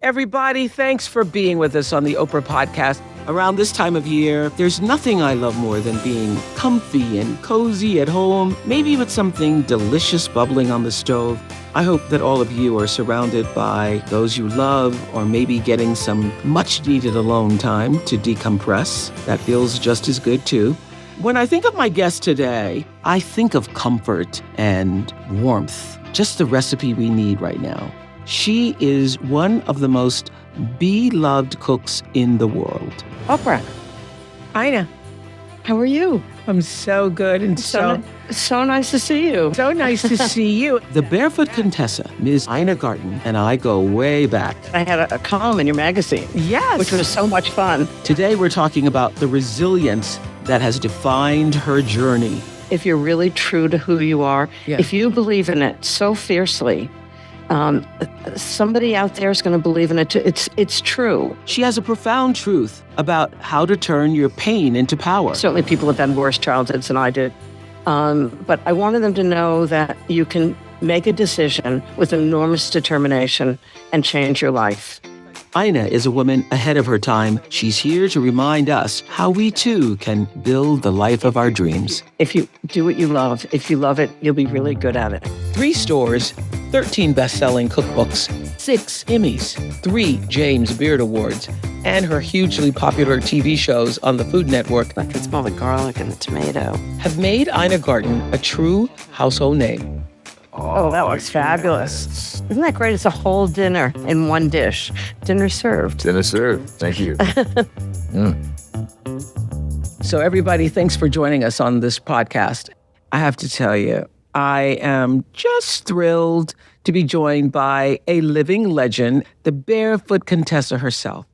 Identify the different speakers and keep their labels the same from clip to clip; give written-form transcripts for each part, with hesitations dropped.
Speaker 1: Everybody, thanks for being with us on the Oprah Podcast. Around this time of year, there's nothing I love more than being comfy and cozy at home, maybe with something delicious bubbling on the stove. I hope that all of you are surrounded by those you love, or maybe getting some much-needed alone time to decompress. That feels just as good, too. When I think of my guest today, I think of comfort and warmth, just the recipe we need right now. She is one of the most beloved cooks in the world.
Speaker 2: Oprah.
Speaker 1: Ina.
Speaker 2: How are you?
Speaker 1: I'm so good and so
Speaker 2: nice to see you.
Speaker 1: So nice to see you. The Barefoot Contessa, Ms. Ina Garten, and I go way back.
Speaker 2: I had a column in your magazine.
Speaker 1: Yes.
Speaker 2: Which was so much fun.
Speaker 1: Today we're talking about the resilience that has defined her journey.
Speaker 2: If you're really true to who you are,
Speaker 1: Yeah.
Speaker 2: if you believe in it so fiercely, somebody out there is going to believe in it too. It's true.
Speaker 1: She has a profound truth about how to turn your pain into power.
Speaker 2: Certainly people have had worse childhoods than I did. But I wanted them to know that you can make a decision with enormous determination and change your life.
Speaker 1: Ina is a woman ahead of her time. She's here to remind us how we too can build the life of our dreams.
Speaker 2: If you do what you love, if you love it, you'll be really good at it.
Speaker 1: 3 stores, 13 best-selling cookbooks, 6 Emmys, 3 James Beard Awards, and her hugely popular TV shows on the Food Network
Speaker 2: I can smell the garlic and the tomato.
Speaker 1: have made Ina Garten a true household name.
Speaker 2: Oh, that looks fabulous. Isn't that great? It's a whole dinner in one dish. Dinner served.
Speaker 3: Dinner served. Thank you.
Speaker 1: So everybody, thanks for joining us on this podcast. I have to tell you, I am just thrilled to be joined by a living legend, the Barefoot Contessa herself,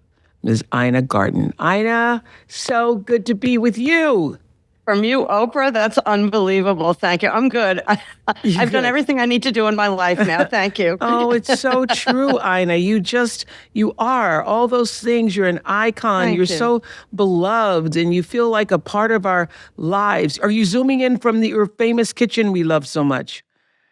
Speaker 1: Ms. Ina Garten. Ina, so good to be with you.
Speaker 2: From you, Oprah, that's unbelievable. Thank you. I'm good. I've done everything I need to do in my life now. Thank you.
Speaker 1: Oh, it's so true, Ina. You are all those things. You're an icon.
Speaker 2: Thank
Speaker 1: You're
Speaker 2: you.
Speaker 1: so beloved, and you feel like a part of our lives. Are you zooming in from your famous kitchen we love so much?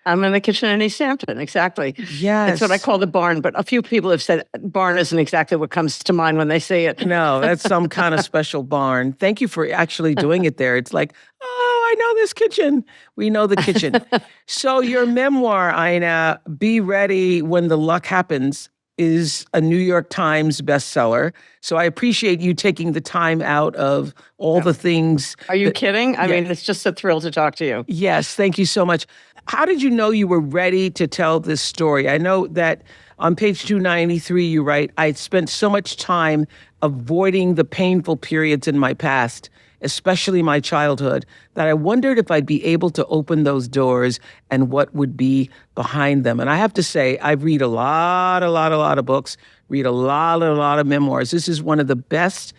Speaker 2: I'm in the kitchen in East Hampton, exactly.
Speaker 1: Yes.
Speaker 2: That's what I call the barn, but a few people have said barn isn't exactly what comes to mind when they see it.
Speaker 1: No, that's some kind of special barn. Thank you for actually doing it there. It's like, oh, I know this kitchen. We know the kitchen. So your memoir, Ina, Be Ready When the Luck Happens, is a New York Times bestseller. So I appreciate you taking the time out of all the things.
Speaker 2: Are you kidding? I mean, it's just a thrill to talk to you.
Speaker 1: Yes, thank you so much. How did you know you were ready to tell this story? I know that on page 293, you write, I spent so much time avoiding the painful periods in my past, especially my childhood, that I wondered if I'd be able to open those doors and what would be behind them. And I have to say, I read a lot of books, read a lot of memoirs. This is one of the best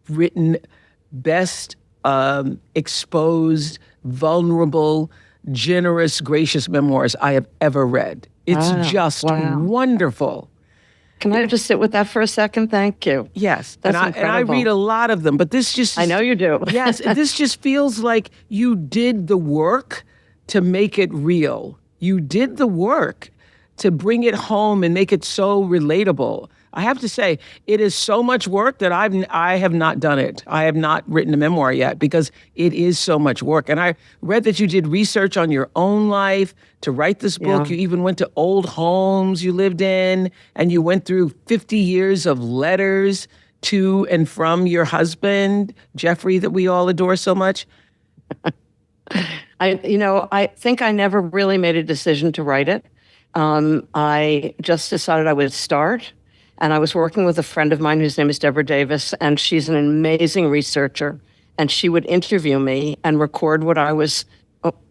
Speaker 1: written, best exposed, vulnerable, generous, gracious memoirs I have ever read. It's just wonderful.
Speaker 2: Can I just sit with that for a second? Thank you.
Speaker 1: Yes.
Speaker 2: That's
Speaker 1: and
Speaker 2: incredible.
Speaker 1: I read a lot of them, but this just...
Speaker 2: I know you do.
Speaker 1: Yes, this just feels like you did the work to make it real. You did the work to bring it home and make it so relatable. I have to say, it is so much work that I have not done it. I have not written a memoir yet because it is so much work. And I read that you did research on your own life to write this book.
Speaker 2: Yeah.
Speaker 1: You even went to old homes you lived in, and you went through 50 years of letters to and from your husband, Jeffrey, that we all adore so much.
Speaker 2: I think I never really made a decision to write it. I just decided I would start. And I was working with a friend of mine whose name is Deborah Davis, and she's an amazing researcher. And she would interview me and record what I was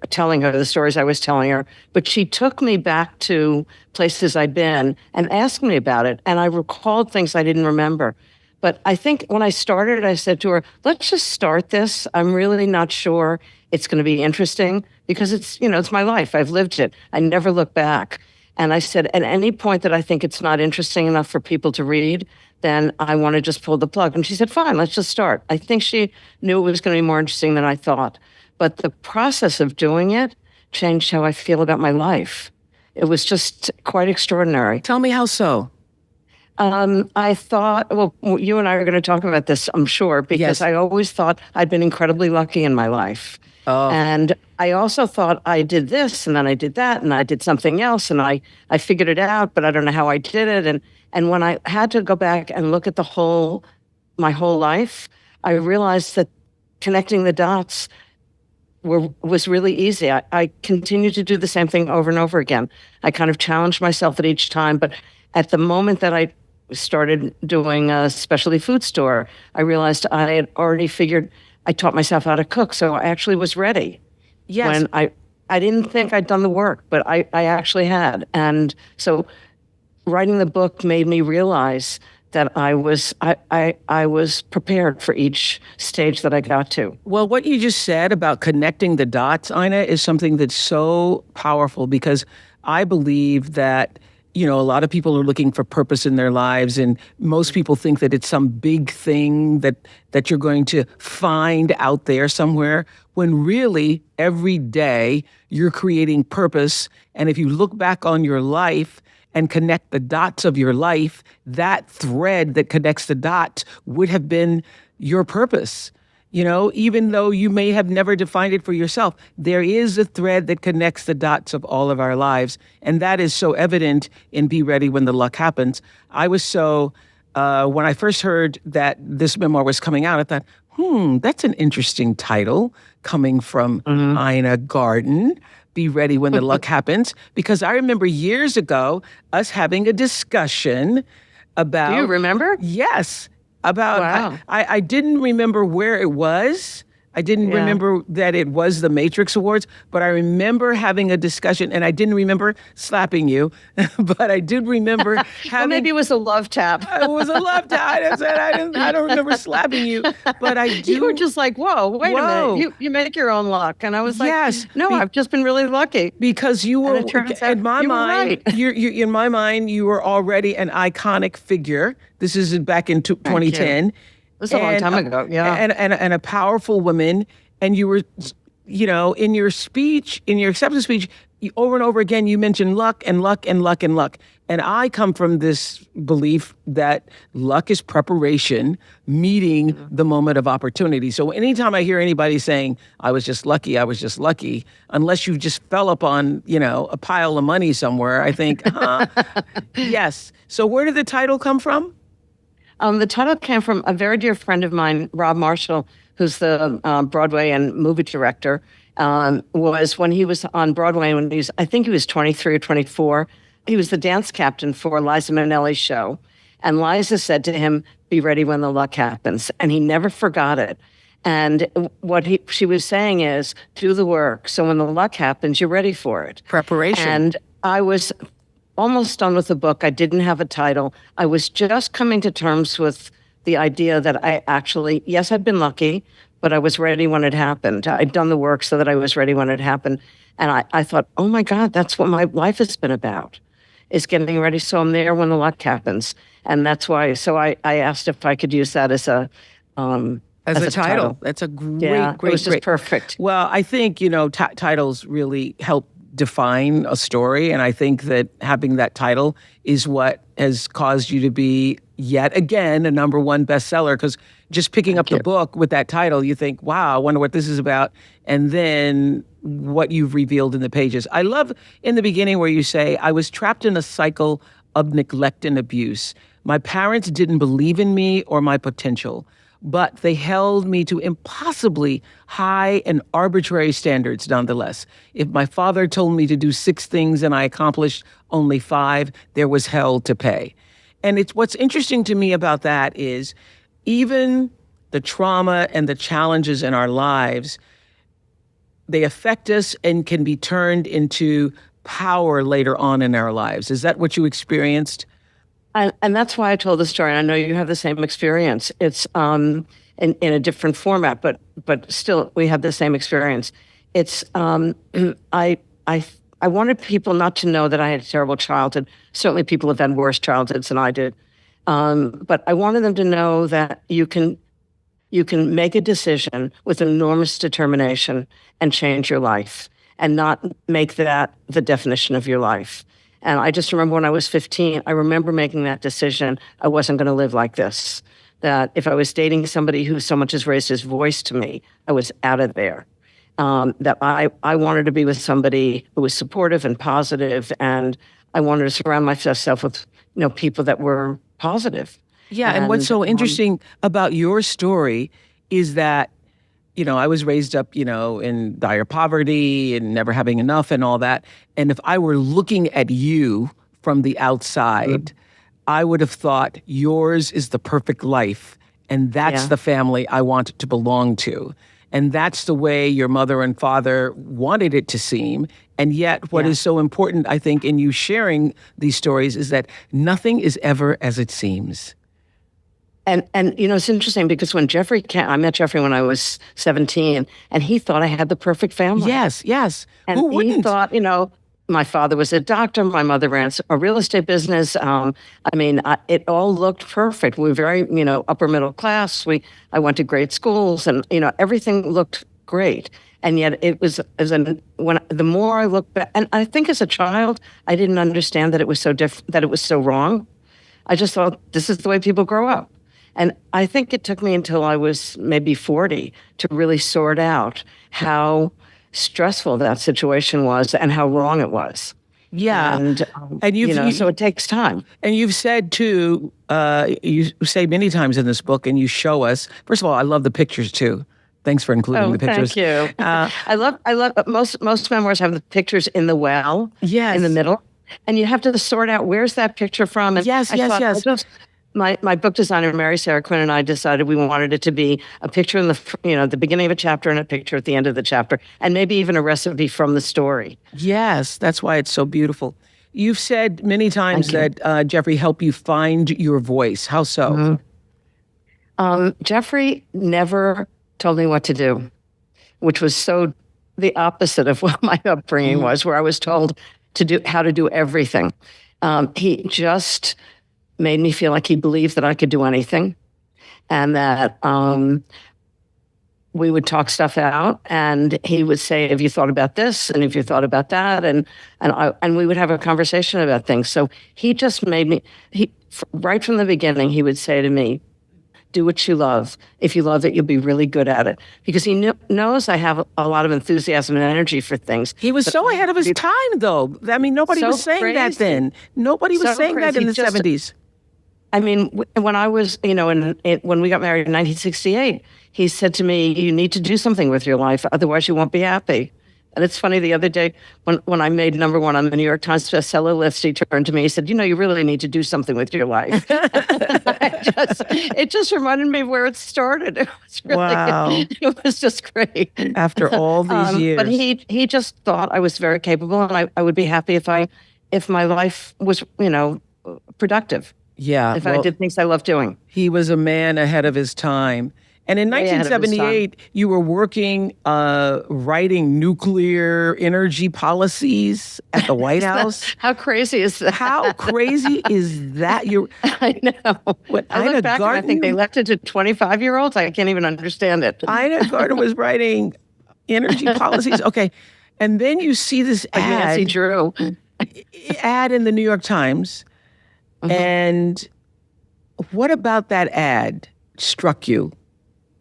Speaker 2: telling her, the stories I was telling her. But she took me back to places I'd been and asked me about it. And I recalled things I didn't remember. But I think when I started, I said to her, let's just start this. I'm really not sure it's going to be interesting because it's my life. I've lived it. I never look back. And I said, at any point that I think it's not interesting enough for people to read, then I want to just pull the plug. And she said, fine, let's just start. I think she knew it was going to be more interesting than I thought. But the process of doing it changed how I feel about my life. It was just quite extraordinary.
Speaker 1: Tell me how so.
Speaker 2: I thought, well, you and I are going to talk about this, I'm sure, because
Speaker 1: Yes.
Speaker 2: I always thought I'd been incredibly lucky in my life.
Speaker 1: Oh.
Speaker 2: And I also thought I did this and then I did that and I did something else and I figured it out, but I don't know how I did it. And when I had to go back and look at my whole life, I realized that connecting the dots was really easy. I continued to do the same thing over and over again. I kind of challenged myself at each time, but at the moment that I started doing a specialty food store, I realized I had already I taught myself how to cook, so I actually was ready.
Speaker 1: Yes.
Speaker 2: When I didn't think I'd done the work, but I actually had. And so writing the book made me realize that I was prepared for each stage that I got to.
Speaker 1: Well, what you just said about connecting the dots, Ina, is something that's so powerful because I believe that, a lot of people are looking for purpose in their lives, and most people think that it's some big thing that you're going to find out there somewhere, when really every day you're creating purpose. And if you look back on your life and connect the dots of your life, that thread that connects the dots would have been your purpose. Even though you may have never defined it for yourself, there is a thread that connects the dots of all of our lives. And that is so evident in Be Ready When the Luck Happens. I was when I first heard that this memoir was coming out, I thought, that's an interesting title coming from Ina Garten. Be Ready When the Luck Happens. Because I remember years ago us having a discussion about...
Speaker 2: Do you remember?
Speaker 1: Yes. About,
Speaker 2: wow.
Speaker 1: I didn't remember where it was. I didn't remember that it was the Matrix Awards, but I remember having a discussion, and I didn't remember slapping you, but I did remember having...
Speaker 2: Well, maybe it was a love tap.
Speaker 1: It was a love tap. I don't remember slapping you, but I do...
Speaker 2: You were just like, whoa, wait a minute. You make your own luck. And I was like,
Speaker 1: yes,
Speaker 2: no, I've just been really lucky.
Speaker 1: Because you were, in my mind,
Speaker 2: right.
Speaker 1: in my mind, you were already an iconic figure. This is back in 2010.
Speaker 2: It was a long time ago, yeah.
Speaker 1: And a powerful woman. And you were, in your speech, in your acceptance speech, over and over again, you mentioned luck and luck and luck and luck. And I come from this belief that luck is preparation, meeting the moment of opportunity. So anytime I hear anybody saying, I was just lucky, unless you just fell upon, a pile of money somewhere, I think, yes. So where did the title come from?
Speaker 2: The title came from a very dear friend of mine, Rob Marshall, who's the Broadway and movie director. Was when he was on Broadway, I think he was 23 or 24, he was the dance captain for Liza Minnelli's show. And Liza said to him, be ready when the luck happens. And he never forgot it. And what she was saying is, do the work. So when the luck happens, you're ready for it.
Speaker 1: Preparation.
Speaker 2: And I was almost done with the book. I didn't have a title. I was just coming to terms with the idea that I actually, yes, I'd been lucky, but I was ready when it happened. I'd done the work so that I was ready when it happened. And I thought, oh my God, that's what my life has been about, is getting ready so I'm there when the luck happens. And that's why, so I asked if I could use that as a title.
Speaker 1: That's a great.
Speaker 2: It was just perfect.
Speaker 1: Well, I think, titles really help define a story. And I think that having that title is what has caused you to be, yet again, a #1 bestseller. Because just picking up the book with that title, you think, wow, I wonder what this is about. And then what you've revealed in the pages. I love in the beginning where you say, I was trapped in a cycle of neglect and abuse. My parents didn't believe in me or my potential, but they held me to impossibly high and arbitrary standards nonetheless. If my father told me to do 6 things and I accomplished only 5, there was hell to pay. And what's interesting to me about that is even the trauma and the challenges in our lives, they affect us and can be turned into power later on in our lives. Is that what you experienced?
Speaker 2: And that's why I told the story. And I know you have the same experience. It's in a different format, but still we have the same experience. It's I wanted people not to know that I had a terrible childhood. Certainly people have had worse childhoods than I did. But I wanted them to know that you can make a decision with enormous determination and change your life, and not make that the definition of your life. And I just remember when I was 15, I remember making that decision. I wasn't going to live like this. That if I was dating somebody who so much as raised his voice to me, I was out of there. That I wanted to be with somebody who was supportive and positive, and I wanted to surround myself with people that were positive.
Speaker 1: Yeah, and what's so interesting about your story is that, I was raised up, in dire poverty and never having enough and all that. And if I were looking at you from the outside, I would have thought yours is the perfect life. And that's the family I want to belong to. And that's the way your mother and father wanted it to seem. And yet what is so important, I think, in you sharing these stories is that nothing is ever as it seems.
Speaker 2: And it's interesting because when Jeffrey came, I met Jeffrey when I was 17, and he thought I had the perfect family.
Speaker 1: Yes.
Speaker 2: And
Speaker 1: who wouldn't?
Speaker 2: He thought, my father was a doctor, my mother ran a real estate business. It all looked perfect. We were very, upper middle class. I went to great schools, and everything looked great. And yet it was the more I look back, and I think as a child, I didn't understand that it was so different, that it was so wrong. I just thought this is the way people grow up. And I think it took me until I was maybe 40 to really sort out how stressful that situation was and how wrong it was.
Speaker 1: Yeah.
Speaker 2: And so it takes time.
Speaker 1: And you've said too, you say many times in this book, and you show us, first of all, I love the pictures too. Thanks for including the pictures.
Speaker 2: Thank you. I love most memoirs have the pictures in the well, in the middle. And you have to sort out where's that picture from. And
Speaker 1: yes.
Speaker 2: My book designer, Mary Sarah Quinn, and I decided we wanted it to be a picture in the beginning of a chapter and a picture at the end of the chapter, and maybe even a recipe from the story.
Speaker 1: Yes, that's why it's so beautiful. You've said many times that Jeffrey helped you find your voice. How so?
Speaker 2: Jeffrey never told me what to do, which was so the opposite of what my upbringing was, where I was told how to do everything. He just made me feel like he believed that I could do anything, and that we would talk stuff out, and he would say, have you thought about this? And if you thought about that? And we would have a conversation about things. So he just made me, right from the beginning, he would say to me, do what you love. If you love it, you'll be really good at it. Because he knows I have a lot of enthusiasm and energy for things.
Speaker 1: He was so ahead of his time, though. I mean, nobody was saying that then. Nobody was saying that in the 70s.
Speaker 2: I mean, when I was, when we got married in 1968, he said to me, you need to do something with your life, otherwise you won't be happy. And it's funny, the other day, when I made number one on the New York Times bestseller list, he turned to me, he said, you really need to do something with your life. It just reminded me of where it started. It was really, it was just great.
Speaker 1: After all these years.
Speaker 2: But he just thought I was very capable, and I would be happy if my life was, productive.
Speaker 1: Yeah.
Speaker 2: If I did things I love doing.
Speaker 1: He was a man ahead of his time. And in 1978, you were working, writing nuclear energy policies at the White House.
Speaker 2: How crazy is that?
Speaker 1: How crazy is that?
Speaker 2: I know. I look back and I think they left it to 25-year-olds. I can't even understand it.
Speaker 1: Ina Garten was writing energy policies. Okay. And then you see this
Speaker 2: Nancy Drew.
Speaker 1: ad in the New York Times. And what about that ad struck you?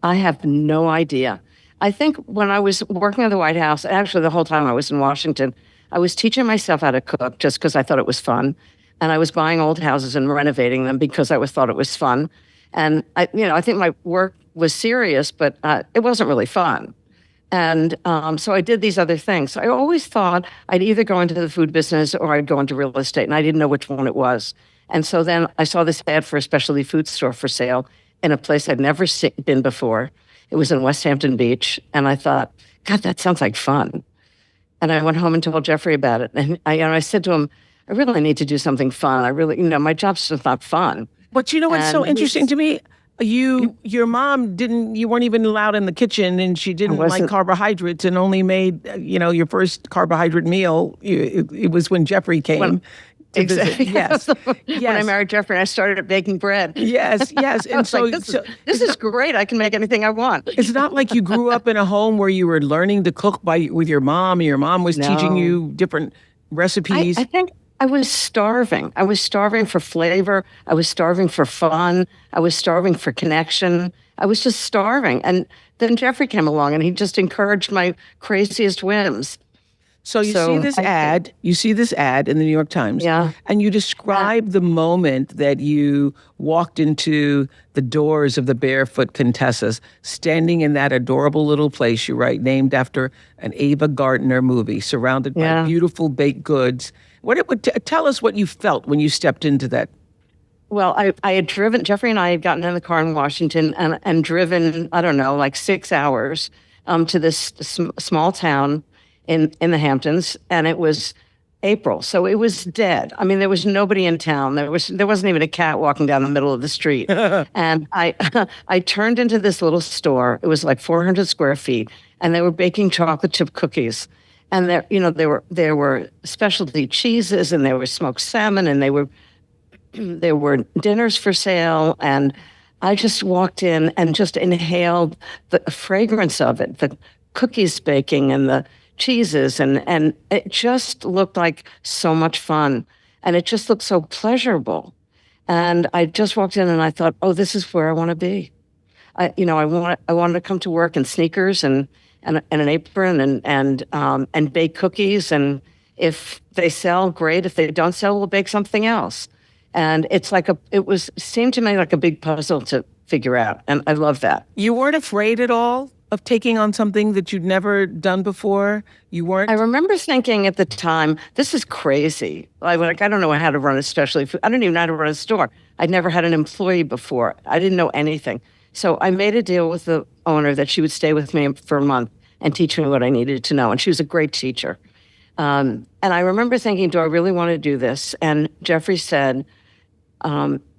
Speaker 2: I have no idea. I think when I was working at the White House, actually the whole time I was in Washington, I was teaching myself how to cook just because I thought it was fun. And I was buying old houses and renovating them because I thought it was fun. And I think my work was serious, but it wasn't really fun. And so I did these other things. So I always thought I'd either go into the food business or I'd go into real estate, and I didn't know which one it was. And so then I saw this ad for a specialty food store for sale in a place I'd never been before. It was in West Hampton Beach. And I thought, God, that sounds like fun. And I went home and told Jeffrey about it. And I said to him, I really need to do something fun. I really, my job's just not fun.
Speaker 1: But what's so interesting to me? Your mom you weren't even allowed in the kitchen, and she didn't like carbohydrates, and only made, your first carbohydrate meal. It was when Jeffrey came.
Speaker 2: Exactly.
Speaker 1: Yes.
Speaker 2: When I married Jeffrey, I started baking bread.
Speaker 1: Yes. And so,
Speaker 2: this is great. I can make anything I want.
Speaker 1: It's not like you grew up in a home where you were learning to cook with your mom, and your mom was teaching you different recipes.
Speaker 2: I think I was starving. I was starving for flavor. I was starving for fun. I was starving for connection. I was just starving. And then Jeffrey came along and he just encouraged my craziest whims.
Speaker 1: So you see this ad, in the New York Times,
Speaker 2: Yeah.
Speaker 1: and you describe the moment that you walked into the doors of the Barefoot Contessas, standing in that adorable little place you write, named after an Ava Gardner movie, surrounded by beautiful baked goods. Tell us what you felt when you stepped into that.
Speaker 2: Well, I had driven, Jeffrey and I had gotten in the car in Washington and driven, I don't know, like 6 hours to this small town in the Hamptons, and it was April, so it was dead. I mean, there was nobody in town. There wasn't even a cat walking down the middle of the street. And I turned into this little store. It was like 400 square feet, and they were baking chocolate chip cookies. And there were specialty cheeses, and there was smoked salmon, and there were dinners for sale. And I just walked in and just inhaled the fragrance of it, the cookies baking and the cheeses, and it just looked like so much fun, and it just looked so pleasurable. And I just walked in and I thought, oh, this is where I want to be. I wanted to come to work in sneakers and an apron and bake cookies, and if they sell, great. If they don't sell, we'll bake something else. And seemed to me like a big puzzle to figure out, and I love that.
Speaker 1: You weren't afraid at all of taking on something that you'd never done before? You weren't?
Speaker 2: I remember thinking at the time, this is crazy. I don't know how to run a specialty food. I don't even know how to run a store. I'd never had an employee before. I didn't know anything. So I made a deal with the owner that she would stay with me for a month and teach me what I needed to know. And she was a great teacher. And I remember thinking, do I really want to do this? And Jeffrey said,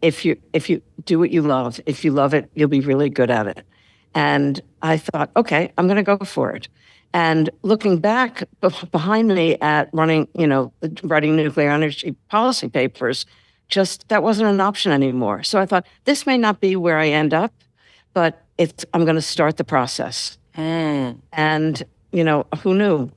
Speaker 2: if you do what you love, if you love it, you'll be really good at it. And I thought, okay, I'm going to go for it. And looking back behind me at writing nuclear energy policy papers, that wasn't an option anymore. So I thought, this may not be where I end up, but I'm going to start the process. And, who knew?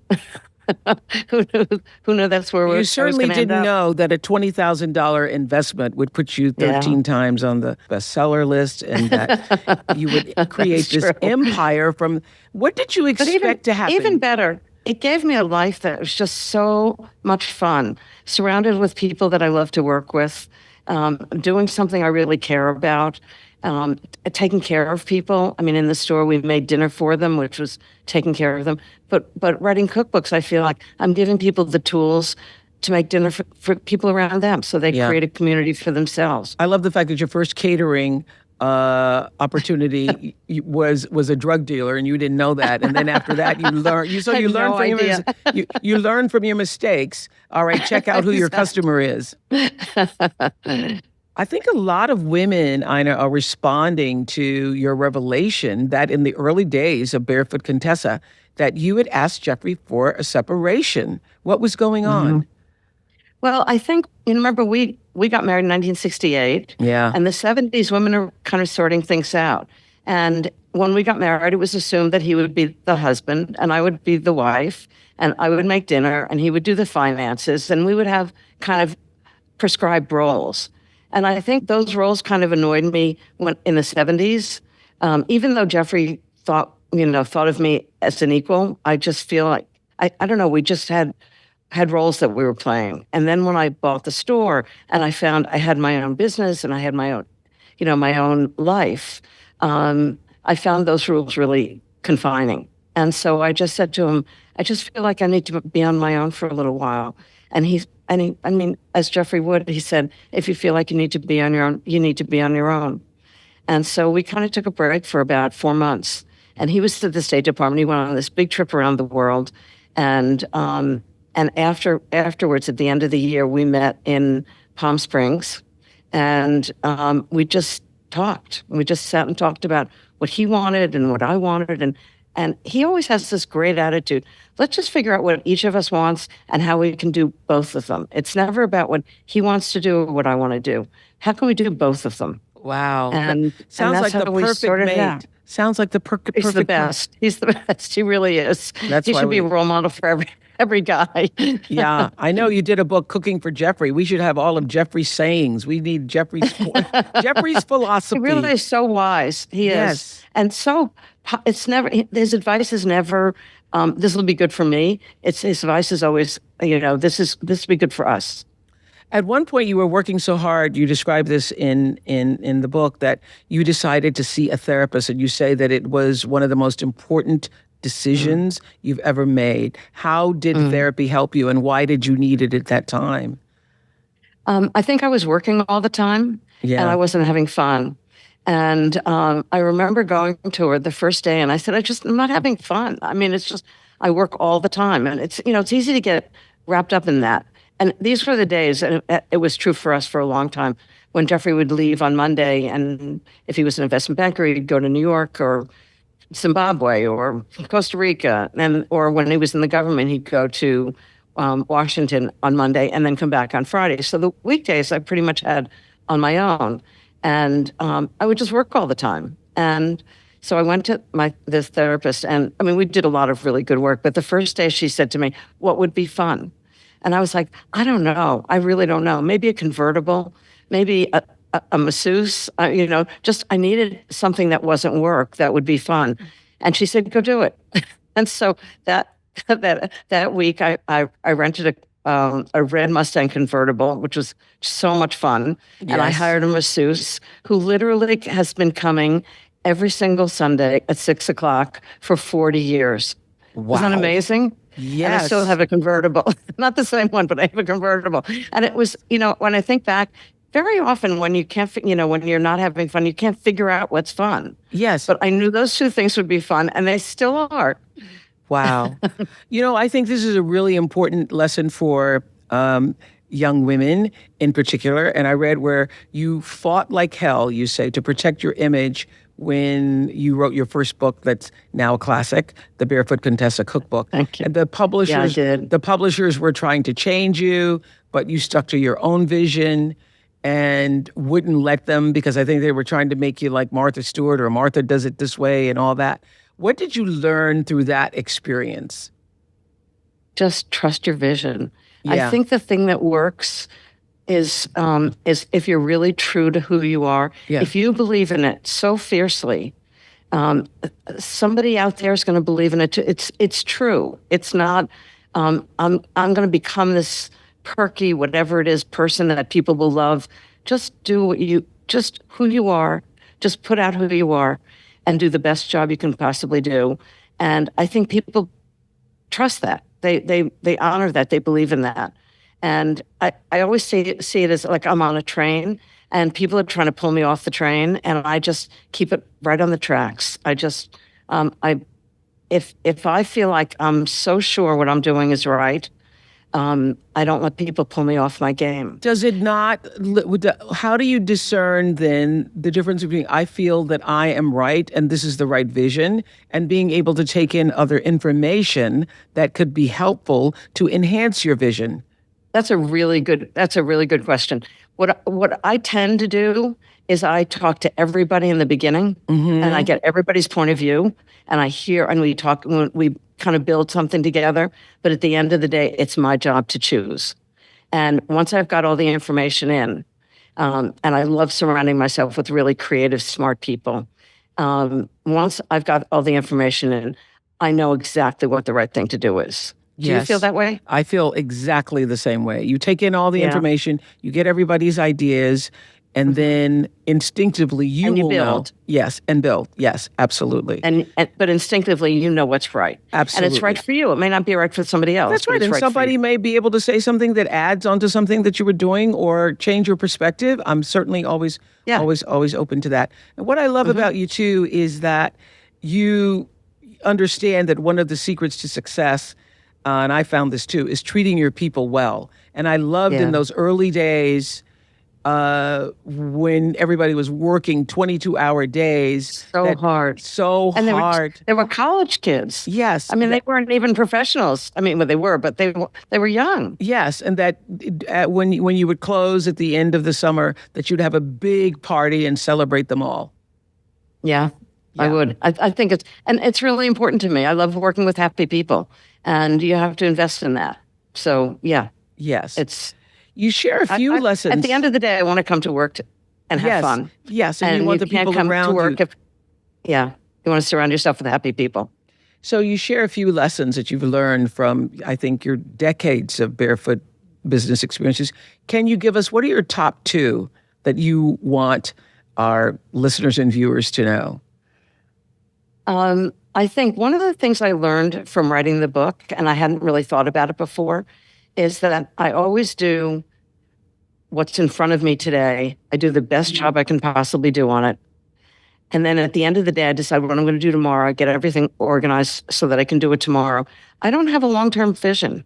Speaker 2: Who knew that's where
Speaker 1: You certainly didn't know that a $20,000 investment would put you 13 times on the bestseller list, and that you would create this empire from. What did you expect to happen?
Speaker 2: Even better, it gave me a life that was just so much fun, surrounded with people that I love to work with, doing something I really care about. Taking care of people. I mean, in the store, we made dinner for them, which was taking care of them. But writing cookbooks, I feel like I'm giving people the tools to make dinner for people around them, so they create a community for themselves.
Speaker 1: I love the fact that your first catering opportunity was a drug dealer, and you didn't know that. And then after that, you learn from your mistakes. All right, check out who your customer is. I think a lot of women, Ina, are responding to your revelation that in the early days of Barefoot Contessa, that you had asked Jeffrey for a separation. What was going on?
Speaker 2: Well, I think, remember, we got married in 1968.
Speaker 1: Yeah.
Speaker 2: And the 70s, women are kind of sorting things out. And when we got married, it was assumed that he would be the husband and I would be the wife, and I would make dinner and he would do the finances, and we would have kind of prescribed roles. And I think those roles kind of annoyed me in the 70s. Even though Jeffrey thought of me as an equal, I just feel like, I don't know, we just had roles that we were playing. And then when I bought the store and I found I had my own business and I had my own life, I found those rules really confining. And so I just said to him, I just feel like I need to be on my own for a little while. And he, as Jeffrey would, he said, if you feel like you need to be on your own, you need to be on your own. And so we kind of took a break for about 4 months. And he was to the State Department. He went on this big trip around the world. And afterwards, at the end of the year, we met in Palm Springs. And we just talked. We just sat and talked about what he wanted and what I wanted. And he always has this great attitude. Let's just figure out what each of us wants and how we can do both of them. It's never about what he wants to do or what I want to do. How can we do both of them?
Speaker 1: Wow.
Speaker 2: And
Speaker 1: sounds
Speaker 2: that's
Speaker 1: like the
Speaker 2: how we
Speaker 1: perfect
Speaker 2: sorted it
Speaker 1: mate.
Speaker 2: out.
Speaker 1: Sounds like the
Speaker 2: He's
Speaker 1: perfect.
Speaker 2: the best. He's the best. He really is.
Speaker 1: That's
Speaker 2: He
Speaker 1: why
Speaker 2: should be a role model for every guy.
Speaker 1: Yeah, I know you did a book, Cooking for Jeffrey. We should have all of Jeffrey's sayings. We need Jeffrey's philosophy.
Speaker 2: He really is so wise. He
Speaker 1: Yes.
Speaker 2: is. And so it's never, his advice is never, this will be good for me. His advice is always, this will be good for us.
Speaker 1: At one point, you were working so hard. You describe this in the book that you decided to see a therapist, and you say that it was one of the most important decisions you've ever made. How did therapy help you, and why did you need it at that time?
Speaker 2: I think I was working all the time, and I wasn't having fun. And I remember going to her the first day, and I said, I'm not having fun. I mean, it's just, I work all the time, and it's easy to get wrapped up in that. And these were the days, and it was true for us for a long time, when Jeffrey would leave on Monday, and if he was an investment banker, he'd go to New York or Zimbabwe or Costa Rica, or when he was in the government, he'd go to Washington on Monday and then come back on Friday. So the weekdays I pretty much had on my own, and I would just work all the time. And so I went to this therapist, and I mean, we did a lot of really good work. But the first day she said to me, "What would be fun?" And I was like, "I don't know. I really don't know. Maybe a convertible, maybe a masseuse. Just I needed something that wasn't work that would be fun." And she said, "Go do it." And so that week, I rented a red Mustang convertible, which was so much fun.
Speaker 1: Yes.
Speaker 2: And I hired a masseuse who literally has been coming every single Sunday at 6:00 for 40 years.
Speaker 1: Wow.
Speaker 2: Isn't that amazing?
Speaker 1: Yes.
Speaker 2: And I still have a convertible. Not the same one, but I have a convertible. And it was, when I think back, very often when you can't, when you're not having fun, you can't figure out what's fun.
Speaker 1: Yes.
Speaker 2: But I knew those two things would be fun, and they still are.
Speaker 1: Wow. I think this is a really important lesson for young women in particular. And I read where you fought like hell, you say, to protect your image when you wrote your first book that's now a classic, the Barefoot Contessa cookbook.
Speaker 2: Thank you.
Speaker 1: And the publishers,
Speaker 2: Yeah, I did.
Speaker 1: the publishers were trying to change you, but you stuck to your own vision and wouldn't let them, because I think they were trying to make you like Martha Stewart, or Martha does it this way and all that. What did you learn through that experience?
Speaker 2: Just trust your vision.
Speaker 1: Yeah.
Speaker 2: I think the thing that works is if you're really true to who you are,
Speaker 1: Yeah.
Speaker 2: if you believe in it so fiercely, somebody out there is going to believe in it too. It's true. It's not. I'm going to become this perky, whatever it is, person that people will love. Just do just who you are. Just put out who you are, and do the best job you can possibly do. And I think people trust that. They honor that. They believe in that. And I always see it as like I'm on a train and people are trying to pull me off the train, and I just keep it right on the tracks. I just, if I feel like I'm so sure what I'm doing is right, I don't let people pull me off my game.
Speaker 1: Does it not, how do you discern then the difference between I feel that I am right and this is the right vision, and being able to take in other information that could be helpful to enhance your vision?
Speaker 2: That's a really good question. What I tend to do is I talk to everybody in the beginning, and I get everybody's point of view, and I hear, and we talk, we kind of build something together. But at the end of the day, it's my job to choose. And once I've got all the information in, and I love surrounding myself with really creative, smart people. Once I've got all the information in, I know exactly what the right thing to do is. Do you feel that way?
Speaker 1: I feel exactly the same way. You take in all the information, you get everybody's ideas, and then instinctively you will
Speaker 2: build.
Speaker 1: know. Yes, and build. Yes, absolutely.
Speaker 2: But instinctively, you know what's right.
Speaker 1: Absolutely.
Speaker 2: And it's right for you. It may not be right for somebody else.
Speaker 1: That's
Speaker 2: but
Speaker 1: right.
Speaker 2: it's
Speaker 1: And
Speaker 2: for
Speaker 1: somebody
Speaker 2: you.
Speaker 1: may be able to say something that adds onto something that you were doing or change your perspective. I'm certainly always open to that. And what I love about you too is that you understand that one of the secrets to success, and I found this too, is treating your people well. And I loved in those early days when everybody was working 22-hour days.
Speaker 2: So hard.
Speaker 1: And
Speaker 2: they were college kids.
Speaker 1: Yes.
Speaker 2: I mean, they weren't even professionals. I mean, well, they were, but they were young.
Speaker 1: Yes, and that when you would close at the end of the summer, that you'd have a big party and celebrate them all.
Speaker 2: Yeah. I would. I think it's really important to me. I love working with happy people, and you have to invest in that. So yeah,
Speaker 1: yes. You share a few lessons.
Speaker 2: At the end of the day, I want to come to work and have fun.
Speaker 1: Yes, and you want the people around you.
Speaker 2: You want to surround yourself with happy people.
Speaker 1: So you share a few lessons that you've learned from, I think, your decades of Barefoot business experiences. Can you give us, what are your top two that you want our listeners and viewers to know?
Speaker 2: I think one of the things I learned from writing the book, and I hadn't really thought about it before, is that I always do what's in front of me today. I do the best job I can possibly do on it. And then at the end of the day, I decide what I'm going to do tomorrow. I get everything organized so that I can do it tomorrow. I don't have a long-term vision.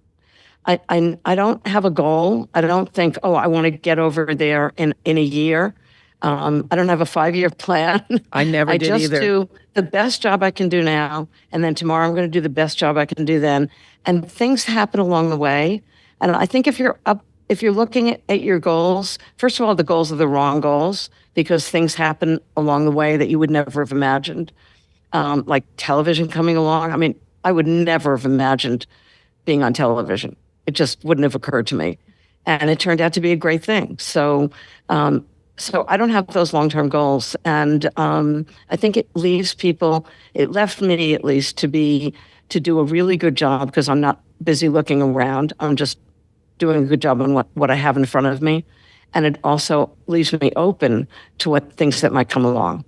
Speaker 2: I don't have a goal. I don't think, I want to get over there in a year. I don't have a 5-year plan.
Speaker 1: I never did either.
Speaker 2: I just do the best job I can do now, and then tomorrow I'm going to do the best job I can do then. And things happen along the way. And I think if you're looking at your goals, first of all, the goals are the wrong goals because things happen along the way that you would never have imagined. Like television coming along. I mean, I would never have imagined being on television. It just wouldn't have occurred to me. And it turned out to be a great thing. So I don't have those long-term goals. And I think it left me at least to do a really good job because I'm not busy looking around. I'm just doing a good job on what I have in front of me. And it also leaves me open to what things that might come along.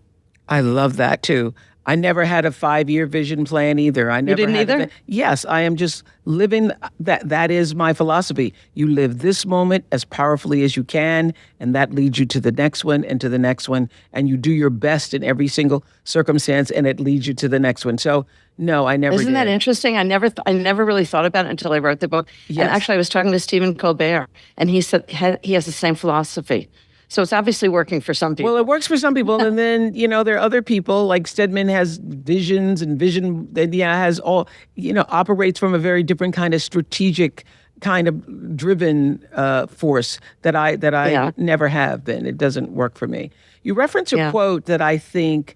Speaker 1: I love that too. I never had a 5-year vision plan either.
Speaker 2: You didn't either?
Speaker 1: Yes, I am just living that. That is my philosophy. You live this moment as powerfully as you can, and that leads you to the next one and to the next one. And you do your best in every single circumstance, and it leads you to the next one. So no, I never
Speaker 2: Isn't
Speaker 1: did.
Speaker 2: that interesting? I never really thought about it until I wrote the book.
Speaker 1: Yes.
Speaker 2: And actually, I was talking to Stephen Colbert, and he said he has the same philosophy. So it's obviously working for some people.
Speaker 1: Well, it works for some people, and then there are other people like Stedman has visions, and vision has all operates from a very different kind of strategic, kind of driven force that I never have been. It doesn't work for me. You reference a quote that I think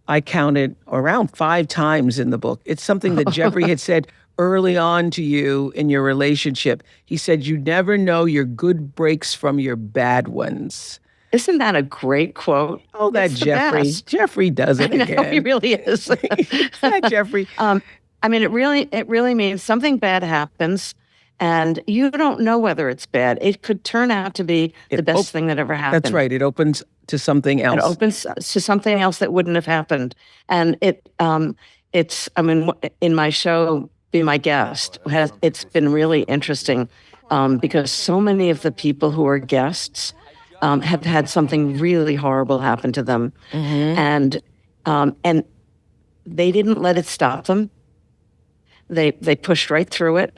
Speaker 1: I counted around 5 times in the book. It's something that Jeffrey had said early on to you in your relationship. He said, "You never know your good breaks from your bad ones."
Speaker 2: Isn't that a great quote?
Speaker 1: Oh, that Jeffrey.
Speaker 2: Best.
Speaker 1: Jeffrey does it again.
Speaker 2: I know, he really is.
Speaker 1: That Jeffrey.
Speaker 2: I mean, it really means something bad happens, and you don't know whether it's bad. It could turn out to be the best thing that ever happened.
Speaker 1: That's right. It opens to something else.
Speaker 2: It opens to something else that wouldn't have happened. And in my show, Be My Guest, it's been really interesting because so many of the people who are guests have had something really horrible happen to them. Mm-hmm. And they didn't let it stop them. They pushed right through it,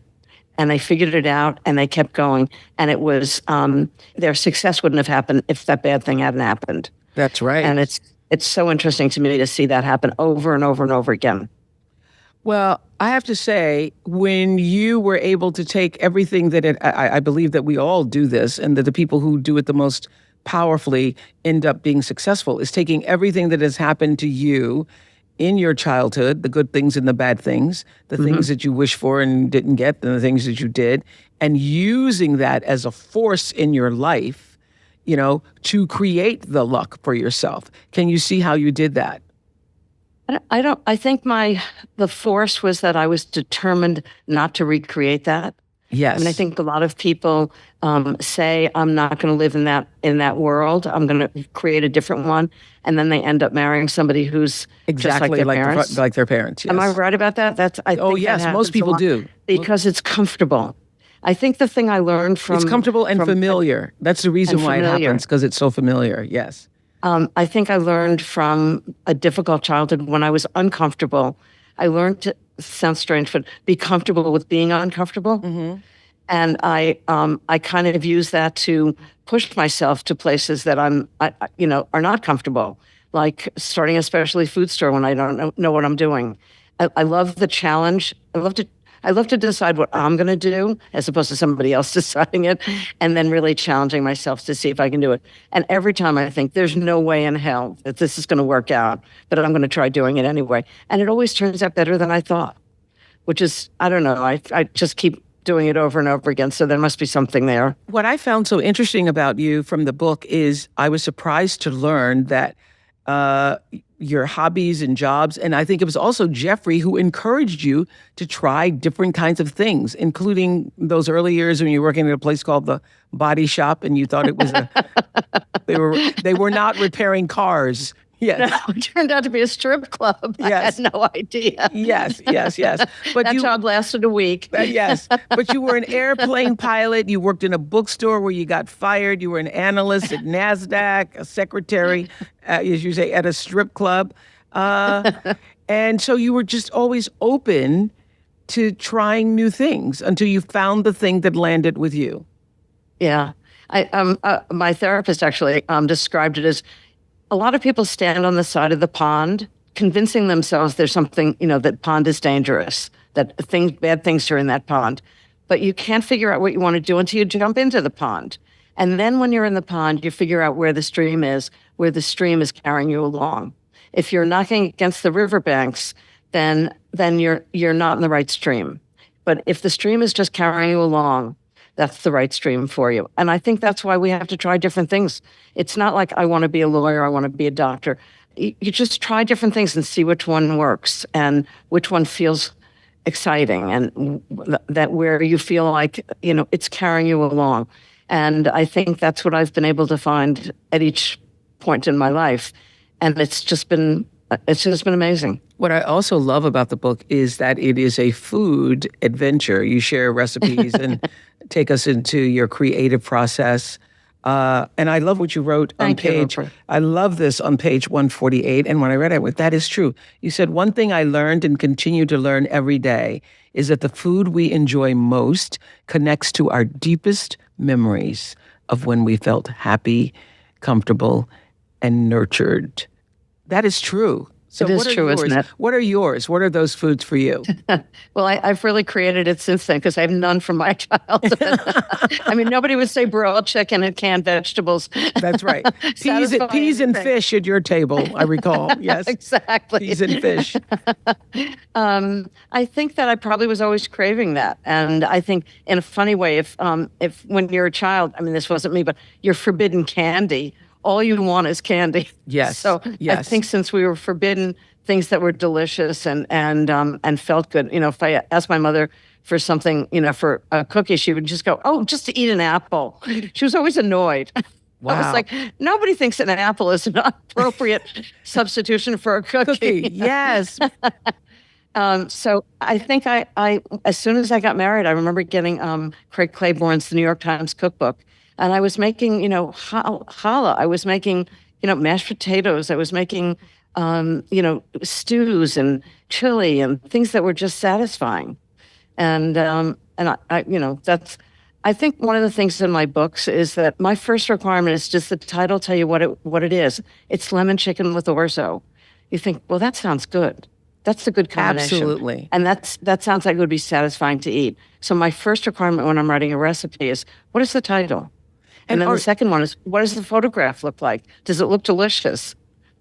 Speaker 2: and they figured it out, and they kept going. And it was their success wouldn't have happened if that bad thing hadn't happened.
Speaker 1: That's right.
Speaker 2: And it's so interesting to me to see that happen over and over and over again.
Speaker 1: Well, I have to say, when you were able to take everything that I believe that we all do this, and that the people who do it the most powerfully end up being successful, is taking everything that has happened to you in your childhood, the good things and the bad things, the things that you wish for and didn't get, and the things that you did, and using that as a force in your life, to create the luck for yourself. Can you see how you did that?
Speaker 2: I think the force was that I was determined not to recreate that.
Speaker 1: Yes.
Speaker 2: I mean, I think a lot of people say, I'm not going to live in that world. I'm going to create a different one. And then they end up marrying somebody who's
Speaker 1: exactly
Speaker 2: just like their parents.
Speaker 1: Like their parents. Yes.
Speaker 2: Am I right about that? I think
Speaker 1: yes, most people do.
Speaker 2: Because it's comfortable. I think the thing I learned from...
Speaker 1: It's comfortable and familiar. That's the reason why it happens, because it's so familiar. Yes.
Speaker 2: I think I learned from a difficult childhood when I was uncomfortable. I learned to, sounds strange, but be comfortable with being uncomfortable. Mm-hmm. And I kind of use that to push myself to places that are not comfortable, like starting a specialty food store when I don't know what I'm doing. I love the challenge. I love to I love to decide what I'm going to do as opposed to somebody else deciding it, and then really challenging myself to see if I can do it. And every time I think there's no way in hell that this is going to work out, but I'm going to try doing it anyway. And it always turns out better than I thought, which is, I don't know, I just keep doing it over and over again. So there must be something there.
Speaker 1: What I found so interesting about you from the book is I was surprised to learn that your hobbies and jobs, and I think it was also Jeffrey who encouraged you to try different kinds of things, including those early years when you were working at a place called the Body Shop, and you thought it was they were not repairing cars. Yes.
Speaker 2: No, it turned out to be a strip club.
Speaker 1: Yes.
Speaker 2: I had no idea.
Speaker 1: Yes. But
Speaker 2: that job lasted a week.
Speaker 1: Yes. But you were an airplane pilot. You worked in a bookstore where you got fired. You were an analyst at NASDAQ, a secretary, as you say, at a strip club. And so you were just always open to trying new things until you found the thing that landed with you.
Speaker 2: Yeah. My therapist actually described it as a lot of people stand on the side of the pond, convincing themselves there's something, that pond is dangerous, that bad things are in that pond. But you can't figure out what you want to do until you jump into the pond. And then when you're in the pond, you figure out where the stream is carrying you along. If you're knocking against the riverbanks, then you're not in the right stream. But if the stream is just carrying you along, that's the right stream for you. And I think that's why we have to try different things. It's not like I want to be a lawyer, I want to be a doctor. You just try different things and see which one works and which one feels exciting and that where you feel like, it's carrying you along. And I think that's what I've been able to find at each point in my life. And it's just been amazing.
Speaker 1: What I also love about the book is that it is a food adventure. You share recipes and take us into your creative process. And I love what you wrote on page. I love this on page 148. And when I read it, I went, that is true. You said, one thing I learned and continue to learn every day is that the food we enjoy most connects to our deepest memories of when we felt happy, comfortable, and nurtured. That is true. So
Speaker 2: it is true, isn't it?
Speaker 1: What are yours? What are those foods for you?
Speaker 2: Well, I've really created it since then because I have none from my childhood. I mean, nobody would say broiled chicken and canned vegetables.
Speaker 1: That's right. Peas and fish at your table, I recall. Yes.
Speaker 2: Exactly.
Speaker 1: Peas and fish.
Speaker 2: I think that I probably was always craving that. And I think in a funny way, if when you're a child, I mean, this wasn't me, but you're forbidden candy, all you want is candy.
Speaker 1: Yes.
Speaker 2: So
Speaker 1: yes.
Speaker 2: I think since we were forbidden things that were delicious and felt good, if I asked my mother for something, for a cookie, she would just go, "Oh, just to eat an apple." She was always annoyed.
Speaker 1: Wow.
Speaker 2: I was like, nobody thinks an apple is an appropriate substitution for a cookie.
Speaker 1: Yes.
Speaker 2: So I think I as soon as I got married, I remember getting Craig Claiborne's The New York Times cookbook. And I was making, challah. I was making, mashed potatoes. I was making, stews and chili and things that were just satisfying. And I think one of the things in my books is that my first requirement is just the title tell you what it is. It's lemon chicken with orzo. You think, well, that sounds good. That's a good combination.
Speaker 1: Absolutely.
Speaker 2: And that sounds like it would be satisfying to eat. So my first requirement when I'm writing a recipe is, what is the title? And then the second one is, what does the photograph look like? Does it look delicious?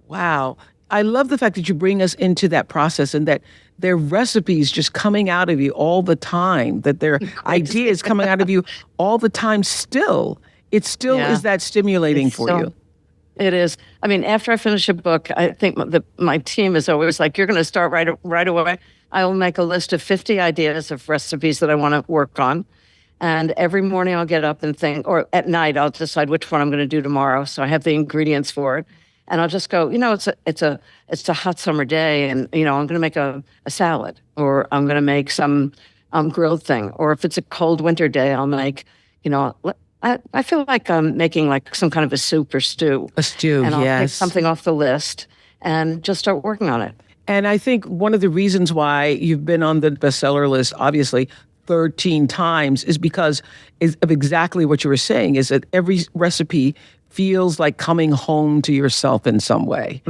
Speaker 1: Wow. I love the fact that you bring us into that process and that there are recipes just coming out of you all the time, that there are ideas coming out of you all the time still. It still is that stimulating for you.
Speaker 2: It is. I mean, after I finish a book, I think my team is always like, you're going to start right away. I will make a list of 50 ideas of recipes that I want to work on. And every morning I'll get up and think, or at night I'll decide which one I'm going to do tomorrow. So I have the ingredients for it. And I'll just go, it's a hot summer day, and I'm going to make a salad, or I'm going to make some grilled thing. Or if it's a cold winter day, I'll make, I feel like I'm making like some kind of a soup or stew.
Speaker 1: A stew,
Speaker 2: and I'll
Speaker 1: yes.
Speaker 2: pick something off the list and just start working on it.
Speaker 1: And I think one of the reasons why you've been on the bestseller list, obviously, 13 times is because of exactly what you were saying, is that every recipe feels like coming home to yourself in some way.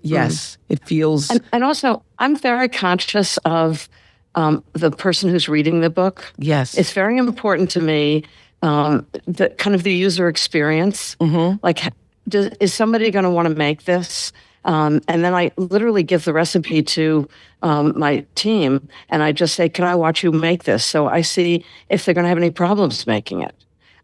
Speaker 1: Yes, it feels...
Speaker 2: And also, I'm very conscious of the person who's reading the book.
Speaker 1: Yes.
Speaker 2: It's very important to me, the kind of the user experience. Like, is somebody going to want to make this? And then I literally give the recipe to my team, and I just say, can I watch you make this? So I see if they're going to have any problems making it.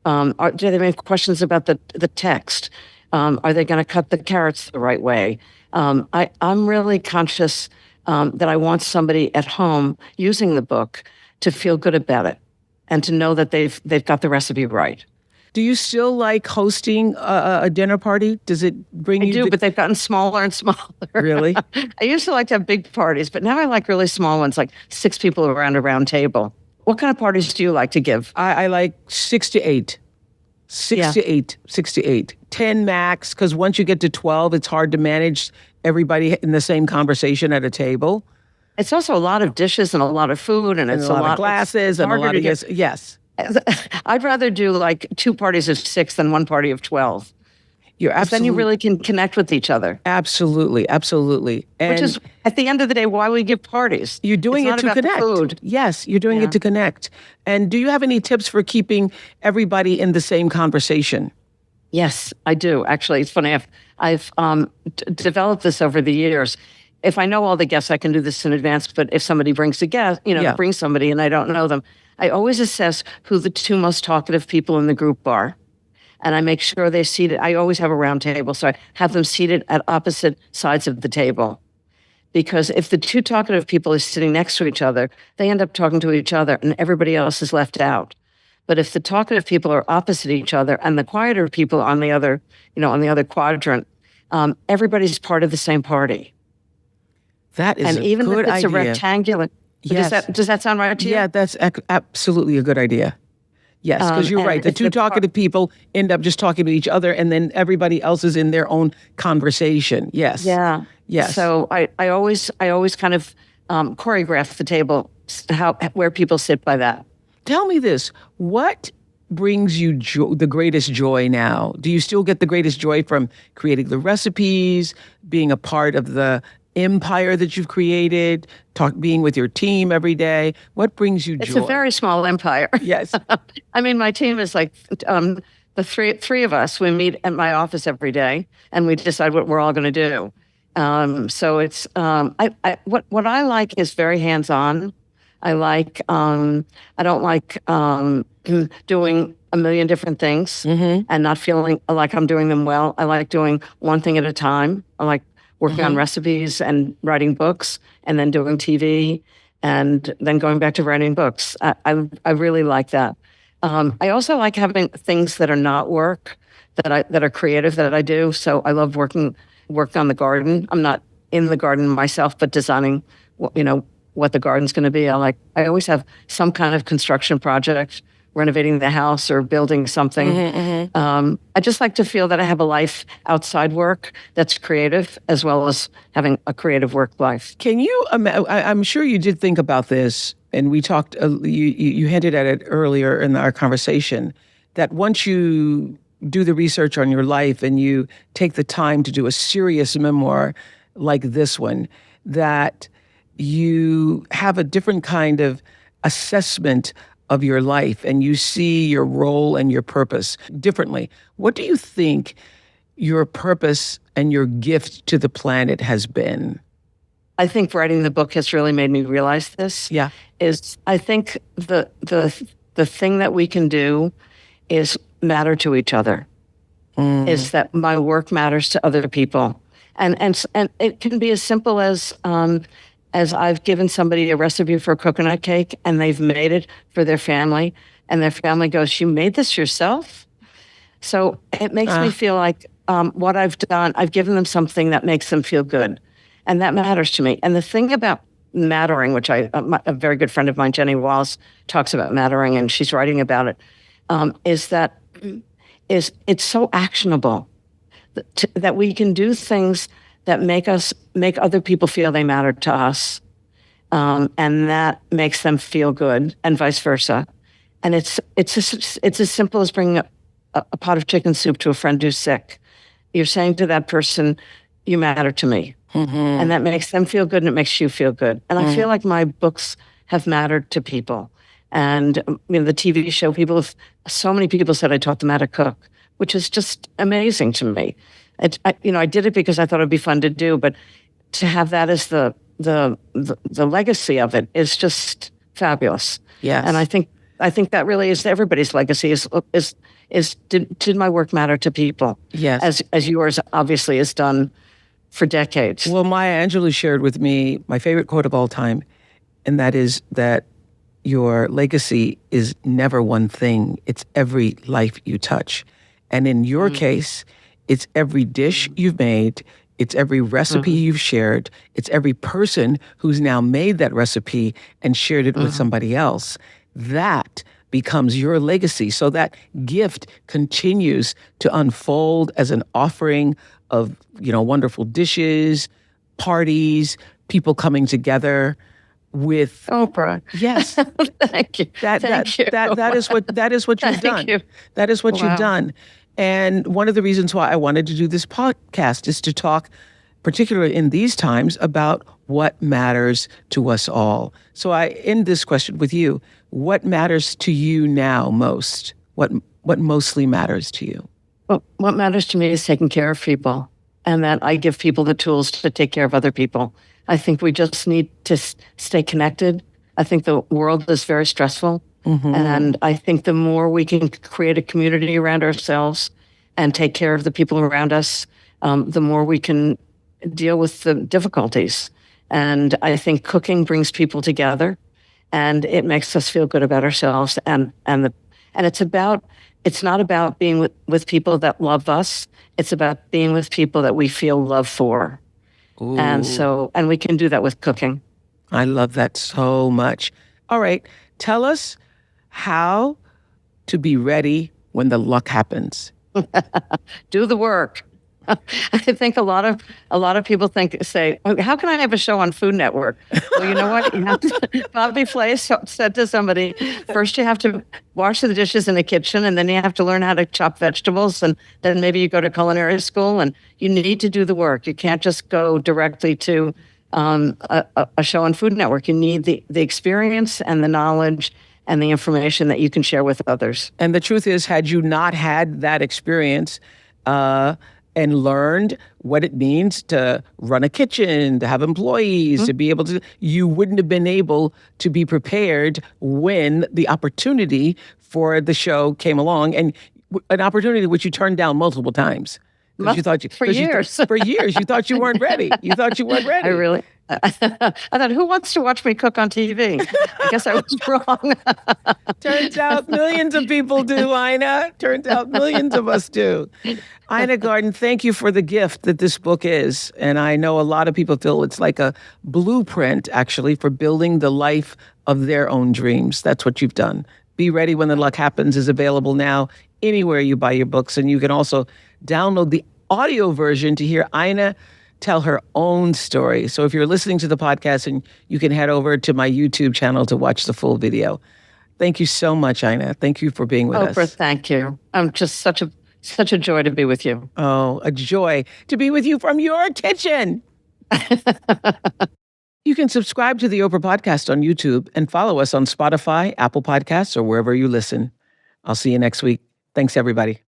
Speaker 2: Do they have any questions about the text? Are they going to cut the carrots the right way? I'm really conscious that I want somebody at home using the book to feel good about it and to know that they've got the recipe right.
Speaker 1: Do you still like hosting a dinner party? Does it bring you?
Speaker 2: I do, but they've gotten smaller and smaller.
Speaker 1: Really?
Speaker 2: I used to like to have big parties, but now I like really small ones, like 6 people around a round table. What kind of parties do you like to give?
Speaker 1: I like 6 to 8. 6 to 8. 10 max, because once you get to 12, it's hard to manage everybody in the same conversation at a table.
Speaker 2: It's also a lot of dishes and a lot of food, and it's
Speaker 1: a lot of glasses and a lot of yes.
Speaker 2: I'd rather do like 2 parties of 6 than 1 party of 12.
Speaker 1: You're absolutely.
Speaker 2: Then you really can connect with each other.
Speaker 1: Absolutely. And
Speaker 2: which is, at the end of the day, why we give parties.
Speaker 1: You're doing it to connect.
Speaker 2: Food.
Speaker 1: Yes, you're doing it to connect. And do you have any tips for keeping everybody in the same conversation?
Speaker 2: Yes, I do. Actually, it's funny. I've developed this over the years. If I know all the guests, I can do this in advance. But if somebody brings a guest, brings somebody and I don't know them, I always assess who the 2 most talkative people in the group are. And I make sure they're seated. I always have a round table, so I have them seated at opposite sides of the table. Because if the 2 talkative people are sitting next to each other, they end up talking to each other and everybody else is left out. But if the talkative people are opposite each other and the quieter people on the other, on the other quadrant, everybody's part of the same party.
Speaker 1: That is a good idea.
Speaker 2: And even if it's a rectangular,
Speaker 1: yes.
Speaker 2: Does that sound right to you?
Speaker 1: Yeah, that's absolutely a good idea. Yes, because you're right. The 2 talkative people end up just talking to each other, and then everybody else is in their own conversation. Yes.
Speaker 2: Yeah.
Speaker 1: Yes.
Speaker 2: So I always kind of choreograph the table, where people sit by that.
Speaker 1: Tell me this: what brings you the greatest joy now? Do you still get the greatest joy from creating the recipes, being a part of the empire that you've created, being with your team every day? What brings you joy?
Speaker 2: It's a very small empire.
Speaker 1: Yes.
Speaker 2: I mean, my team is like the three of us. We meet at my office every day, and we decide what we're all going to do. So it's what I like is very hands-on. I like I don't like doing a million different things and not feeling like I'm doing them well. I like doing one thing at a time. I like working on recipes and writing books, and then doing TV, and then going back to writing books. I really like that. I also like having things that are not work, that are creative, that I do. So I love work on the garden. I'm not in the garden myself, but designing, what the garden's going to be. I always have some kind of construction project, renovating the house or building something. I just like to feel that I have a life outside work that's creative, as well as having a creative work life.
Speaker 1: Can you? I'm sure you did think about this, and we talked. You hinted at it earlier in our conversation that once you do the research on your life and you take the time to do a serious memoir like this one, that you have a different kind of assessment of your life and you see your role and your purpose differently. What do you think your purpose and your gift to the planet has been?
Speaker 2: I think writing the book has really made me realize this.
Speaker 1: Yeah.
Speaker 2: I think the thing that we can do is matter to each other. Is that my work matters to other people. And it can be as simple as I've given somebody a recipe for a coconut cake and they've made it for their family, and their family goes, "You made this yourself?" So it makes me feel like what I've done, I've given them something that makes them feel good. And that matters to me. And the thing about mattering, which a very good friend of mine, Jenny Wallace, talks about mattering, and she's writing about it, is that it's so actionable that we can do things that make other people feel they matter to us, and that makes them feel good, and vice versa. And it's as simple as bringing a pot of chicken soup to a friend who's sick. You're saying to that person, "You matter to me," and that makes them feel good, and it makes you feel good. And I feel like my books have mattered to people. And the TV show, so many people said I taught them how to cook, which is just amazing to me. I did it because I thought it'd be fun to do, but to have that as the legacy of it is just fabulous.
Speaker 1: Yes.
Speaker 2: And I think that really is everybody's legacy is did my work matter to people?
Speaker 1: Yes.
Speaker 2: As yours obviously has done for decades.
Speaker 1: Well, Maya Angelou shared with me my favorite quote of all time, and that is that your legacy is never one thing. It's every life you touch. And in your case, it's every dish you've made. It's every recipe you've shared. It's every person who's now made that recipe and shared it with somebody else. That becomes your legacy. So that gift continues to unfold as an offering of, wonderful dishes, parties, people coming together with
Speaker 2: Oprah.
Speaker 1: Yes.
Speaker 2: Thank you.
Speaker 1: That is what you've done.
Speaker 2: You.
Speaker 1: That is what you've done. And one of the reasons why I wanted to do this podcast is to talk, particularly in these times, about what matters to us all. So I end this question with you. What matters to you now most? What mostly matters to you?
Speaker 2: Well, what matters to me is taking care of people, and that I give people the tools to take care of other people. I think we just need to stay connected. I think the world is very stressful. And I think the more we can create a community around ourselves and take care of the people around us, the more we can deal with the difficulties. And I think cooking brings people together, and it makes us feel good about ourselves. And it's not about being with people that love us. It's about being with people that we feel love for.
Speaker 1: Ooh.
Speaker 2: And we can do that with cooking.
Speaker 1: I love that so much. All right, tell us how to be ready when the luck happens.
Speaker 2: Do the work. I think a lot of people say, oh, how can I have a show on Food Network? Well, you know what? Bobby Flay said to somebody, first you have to wash the dishes in the kitchen, and then you have to learn how to chop vegetables, and then maybe you go to culinary school, and you need to do the work. You can't just go directly to a show on Food Network. You need the experience and the knowledge and the information that you can share with others.
Speaker 1: And the truth is, had you not had that experience and learned what it means to run a kitchen, to have employees, to be able to, you wouldn't have been able to be prepared when the opportunity for the show came along, and an opportunity which you turned down multiple times.
Speaker 2: For years.
Speaker 1: For years, you thought you weren't ready.
Speaker 2: I thought, who wants to watch me cook on TV? I guess I was wrong.
Speaker 1: Turns out millions of people do, Ina. Turns out millions of us do. Ina Garten, thank you for the gift that this book is. And I know a lot of people feel it's like a blueprint, actually, for building the life of their own dreams. That's what you've done. Be Ready When the Luck Happens is available now anywhere you buy your books. And you can also download the audio version to hear Ina tell her own story. So if you're listening to the podcast, and you can head over to my YouTube channel to watch the full video. Thank you so much, Ina. Thank you for being with us.
Speaker 2: Oprah, thank you. I'm just such a joy to be with you.
Speaker 1: Oh, a joy to be with you from your kitchen. You can subscribe to the Oprah Podcast on YouTube and follow us on Spotify, Apple Podcasts, or wherever you listen. I'll see you next week. Thanks, everybody.